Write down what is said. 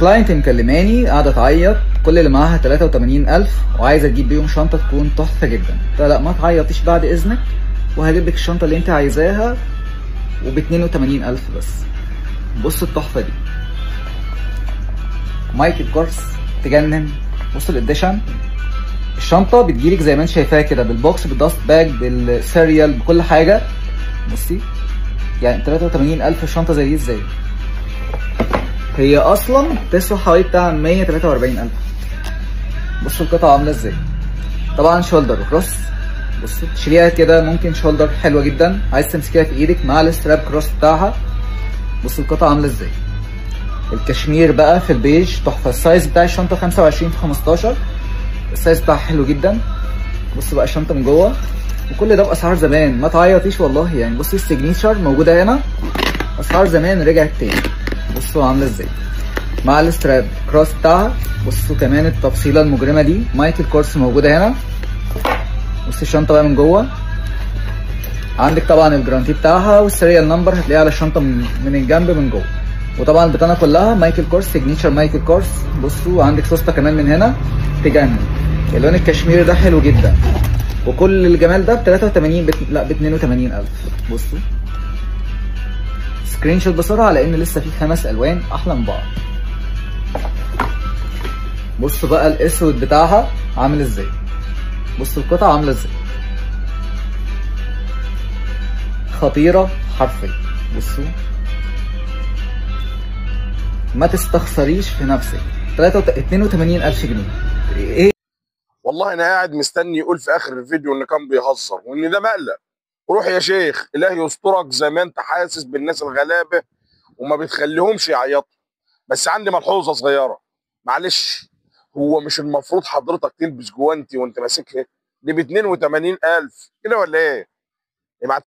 كلاينت مكلماني قاعده تعيط، كل اللي معاها 83,000 وعايزه تجيب بيهم شنطه تكون تحفه جدا. قلت لها لا ما تعيطيش بعد اذنك، وهجيب لك الشنطه اللي انت عايزاها وب 82,000 بس. بص التحفه دي، مايكل كورس تجنن. بص الاديشن، الشنطه بتجيلك زي ما انت شايفاها كده، بالبوكس بالداست باج بالسيريال بكل حاجه. بصي يعني 83,000 شنطه زي دي ازاي؟ هي اصلا تسوى حوالي بتاع 143,000. بصوا القطعه عامله ازاي. طبعا شولدر كروس، بصوا تشيليها كده ممكن شولدر حلوه جدا، عايز تمسكيها في ايدك مع الستراب كروس بتاعها. بصوا القطعه عامله ازاي. الكشمير بقى في البيج تحفه. السايز بتاع الشنطه 25 في 15، السايز بتاعها حلو جدا. بصوا بقى الشنطه من جوه، وكل ده باسعار زمان، ما تعيطيش والله يعني. بصي السيجنيتشر موجوده هنا، اسعار زمان رجعت تاني. بصوا عامله ازاي مع الستراب كروس بتاعها. بصوا كمان التفصيله المجرمه دي، مايكل كورس موجوده هنا. بصي الشنطه بقى من جوه، عندك طبعا الجرانتي بتاعها والسيريال نمبر هتلاقيها على الشنطه من الجنب من جوه. وطبعا البطانه كلها مايكل كورس سيجنيتشر مايكل كورس. بصوا عندك سوسته كمان من هنا تجنن. اللون الكشميري ده حلو جدا، وكل الجمال ده ب 83 لا ب 82,000. بصوا سكرين شوت بسرعه لان لسه في 5 الوان احلى من بعض. بصوا بقى الاسود بتاعها عامل ازاي. بصوا القطعه عامله ازاي، خطيره حرفيا. بصوا ما تستخسريش في نفسك. 82,000 جنيه ايه. والله انا قاعد مستني يقول في اخر الفيديو ان كان بيهزر وان ده مقلب. روح يا شيخ، الله يسترك زي ما انت حاسس بالناس الغلابه وما بتخليهمش يعيطوا. بس عندي ملحوظه صغيره، معلش، هو مش المفروض حضرتك تلبس جوانتي وانت ماسكها؟ دي ب 82,000 كده ولا ايه؟